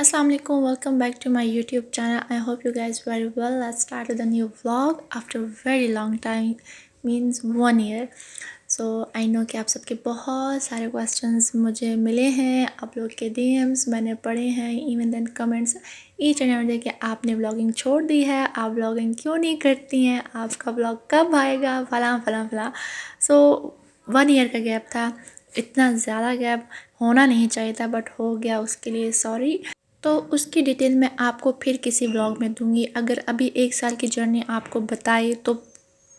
Assalamualaikum, welcome back to my YouTube channel. I hope you guys very well. Let's start with a new vlog after a very long time, means 1 year. So I know कि आप सबके बहुत सारे questions मुझे मिले हैं, आप लोग के DMs मैंने पढ़े हैं, even then comments each and every day कि आपने vlogging छोड़ दी है, आप vlogging क्यों नहीं करती हैं, आपका vlog कब आएगा, फलां फलां फलां. So 1 year का गैप था, इतना ज़्यादा गैप होना नहीं चाहिए था बट हो गया, उसके लिए सॉरी. तो उसकी डिटेल मैं आपको फिर किसी ब्लॉग में दूंगी. अगर अभी 1 साल की जर्नी आपको बताए तो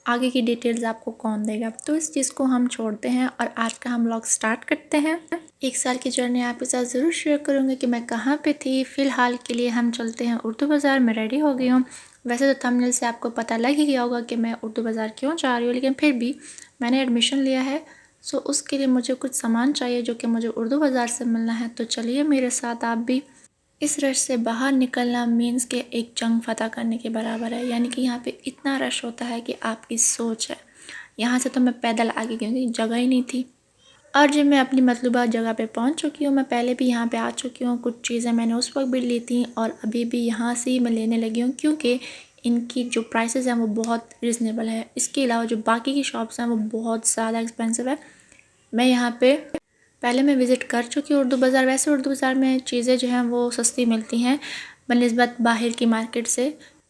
आगे की डिटेल्स आपको कौन देगा. तो इस चीज़ को हम छोड़ते हैं और आज का हम ब्लॉग स्टार्ट करते हैं. 1 साल की जर्नी आपके साथ ज़रूर शेयर करूँगी कि मैं कहाँ पे थी. फ़िलहाल के लिए हम चलते हैं उर्दू बाज़ार में. रेडी हो गई हूँ. वैसे तो थंबनेल से आपको पता लग ही गया होगा कि मैं उर्दू बाज़ार क्यों जा रही हूँ, लेकिन फिर भी मैंने एडमिशन लिया है. सो उसके लिए मुझे कुछ सामान चाहिए जो कि मुझे उर्दू बाज़ार से मिलना है. तो चलिए मेरे साथ आप भी. इस रश से बाहर निकलना मीन्स के एक जंग फ़तह करने के बराबर है. यानी कि यहाँ पे इतना रश होता है कि आपकी सोच है. यहाँ से तो मैं पैदल आगे गई क्योंकि जगह ही नहीं थी. और जब मैं अपनी मतलूबा जगह पे पहुँच चुकी हूँ, मैं पहले भी यहाँ पे आ चुकी हूँ. कुछ चीज़ें मैंने उस वक्त भी ली थी और अभी भी यहाँ से ही मैं लेने लगी हूँ क्योंकि इनकी जो प्राइसेस हैं वो बहुत रिजनेबल है. इसके अलावा जो बाकी की शॉप्स हैं वो बहुत ज़्यादा एक्सपेंसिव है. मैं यहाँ पे पहले मैं विज़िट कर चुकी हूँ उर्दू बाज़ार. वैसे उर्दू बाज़ार में चीज़ें जो हैं वो सस्ती मिलती हैं बनिस्बत बाहर की मार्केट से.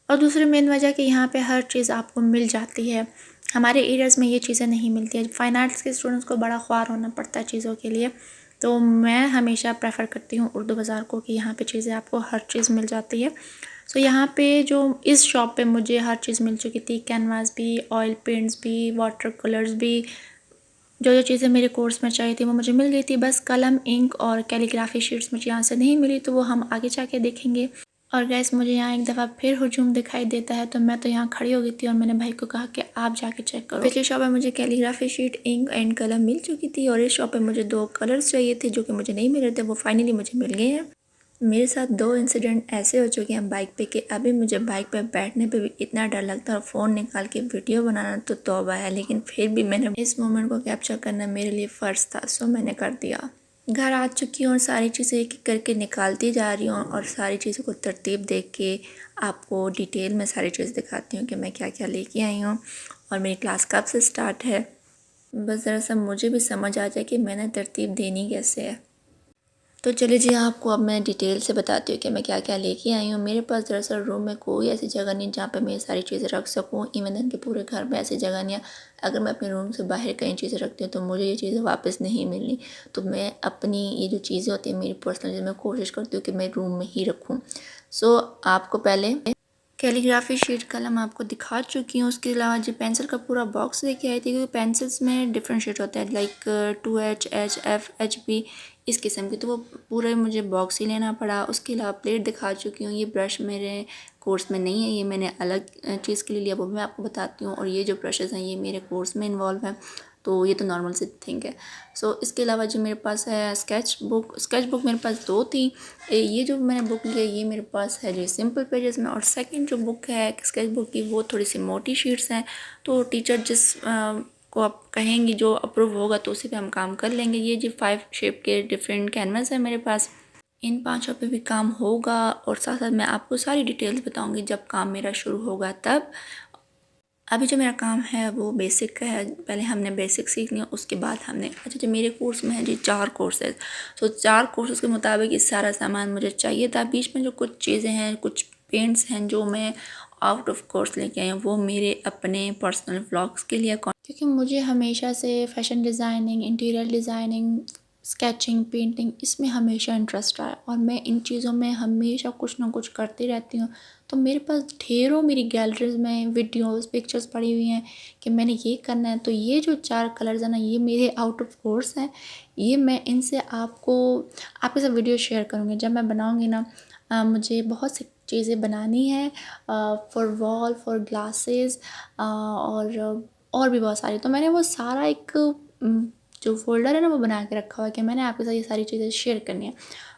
और दूसरी मेन वजह कि यहाँ पे हर चीज़ आपको मिल जाती है. हमारे एरियाज़ में ये चीज़ें नहीं मिलती है. फ़ाइन आर्ट्स के स्टूडेंट्स को बड़ा ख्वार होना पड़ता है चीज़ों के लिए. तो मैं हमेशा प्रेफर करती हूँ उर्दू बाज़ार को कि यहाँ पे चीज़ें आपको हर चीज़ मिल जाती है. सो यहाँ पे जो इस शॉप पे मुझे हर चीज़ मिल चुकी थी. कैनवास भी, ऑयल पेंट्स भी, वाटर कलर्स भी, जो जो चीज़ें मेरे कोर्स में चाहिए थी वो मुझे मिल गई थी. बस कलम, इंक और कैलीग्राफी शीट्स मुझे यहाँ से नहीं मिली, तो वो हम आगे जाके देखेंगे. और गैस मुझे यहाँ एक दफ़ा फिर हुजूम दिखाई देता है, तो मैं तो यहाँ खड़ी हो गई थी और मैंने भाई को कहा कि आप जाके चेक करो. पिछली शॉप में मुझे कैलीग्राफी शीट, इंक एंड कलम मिल चुकी थी और इस शॉप में मुझे 2 कलर्स चाहिए थे जो कि मुझे नहीं मिल रहे थे. वो फाइनली मुझे मिल गए हैं. मेरे साथ 2 इंसिडेंट ऐसे हो चुके हैं बाइक पे कि अभी मुझे बाइक पे बैठने पे भी इतना डर लगता है और फ़ोन निकाल के वीडियो बनाना तो तौबा है. लेकिन फिर भी मैंने इस मोमेंट को कैप्चर करना मेरे लिए फ़र्ज़ था, सो मैंने कर दिया. घर आ चुकी हूँ और सारी चीज़ें एक एक करके निकालती जा रही हूँ और सारी चीज़ों को तरतीब देख के आपको डिटेल में सारी चीज़ दिखाती हूँ कि मैं क्या क्या लेके आई हूँ और मेरी क्लास कब से स्टार्ट है. बस ज़रा सा मुझे भी समझ आ जाए कि मैंने तरतीब देनी कैसे है. तो चलिए जी, आपको अब मैं डिटेल से बताती हूँ कि मैं क्या क्या लेके आई हूँ. मेरे पास दरअसल रूम में कोई ऐसी जगह नहीं जहाँ पे मैं सारी चीज़ें रख सकूँ. इवन इनके पूरे घर में ऐसी जगह नहीं है. अगर मैं अपने रूम से बाहर कई चीज़ें रखती हूँ तो मुझे ये चीज़ें वापस नहीं मिलनी. तो मैं अपनी ये जो चीज़ें होती हैं मेरी पर्सनल, मैं कोशिश करती हूँ कि मैं रूम में ही रखूँ. सो आपको पहले कैलीग्राफी शीट कलम आपको दिखा चुकी हूँ. उसके अलावा जो पेंसिल का पूरा बॉक्स लेके आई थी, क्योंकि पेंसिल्स में डिफरेंट शेड होता है लाइक 2H, HF, HB इस किस्म की. तो वो पूरे मुझे बॉक्स ही लेना पड़ा. उसके अलावा प्लेट दिखा चुकी हूँ. ये ब्रश मेरे कोर्स में नहीं है, ये मैंने अलग चीज़ के लिए लिया, वो मैं आपको बताती हूँ. और ये जो ब्रशेज़ हैं ये मेरे कोर्स में इन्वॉल्व हैं, तो ये तो नॉर्मल सी थिंग है. सो इसके अलावा जो मेरे पास है स्केच बुक मेरे पास 2 थी. ये जो मैंने बुक ली है ये मेरे पास है जो सिंपल पेजेस में, और सेकंड जो बुक है स्केच बुक की वो थोड़ी सी मोटी शीट्स हैं. तो टीचर जिस को आप कहेंगी जो अप्रूव होगा तो उसी पे हम काम कर लेंगे. ये जो 5 शेप के डिफरेंट कैनवस है मेरे पास, इन 5 पे भी काम होगा. और साथ साथ मैं आपको सारी डिटेल्स बताऊंगी जब काम मेरा शुरू होगा तब. अभी जो मेरा काम है वो बेसिक का है. पहले हमने बेसिक सीखनी है, उसके बाद हमने जो मेरे कोर्स में है जी 4 कोर्सेज. तो 4 कोर्सेज के मुताबिक ये सारा सामान मुझे चाहिए था. बीच में जो कुछ चीज़ें हैं, कुछ पेंट्स हैं जो मैं आउट ऑफ कोर्स लेके आई हूँ, वो मेरे अपने पर्सनल व्लॉग्स के लिए, क्योंकि मुझे हमेशा से fashion designing, interior designing, sketching, painting इसमें हमेशा इंटरेस्ट रहा है और मैं इन चीज़ों में हमेशा कुछ ना कुछ करती रहती हूँ. तो मेरे पास ढेरों मेरी गैलरीज में वीडियोस, पिक्चर्स पड़ी हुई हैं कि मैंने ये करना है. तो ये जो 4 कलर्स हैं ना, ये मेरे आउट ऑफ कोर्स हैं. ये मैं इनसे आपके साथ वीडियो शेयर करूँगी जब मैं बनाऊँगी ना. मुझे बहुत सी चीज़ें बनानी है फॉर वॉल, फॉर ग्लासेस और भी बहुत सारी. तो मैंने वो सारा एक जो फ़ोल्डर है ना वो बना के रखा हुआ है कि मैंने आपके साथ ये सारी चीज़ें शेयर करनी है.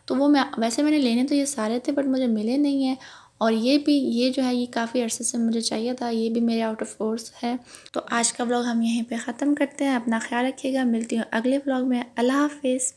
तो वो मैं वैसे मैंने लेने तो ये सारे थे बट मुझे मिले नहीं हैं. और ये जो है ये काफ़ी अरसे से मुझे चाहिए था. ये भी मेरे आउट ऑफ कोर्स है. तो आज का व्लॉग हम यहीं पे ख़त्म करते हैं. अपना ख्याल रखिएगा. मिलती हूँ अगले व्लॉग में. अल्लाह हाफ़िज़.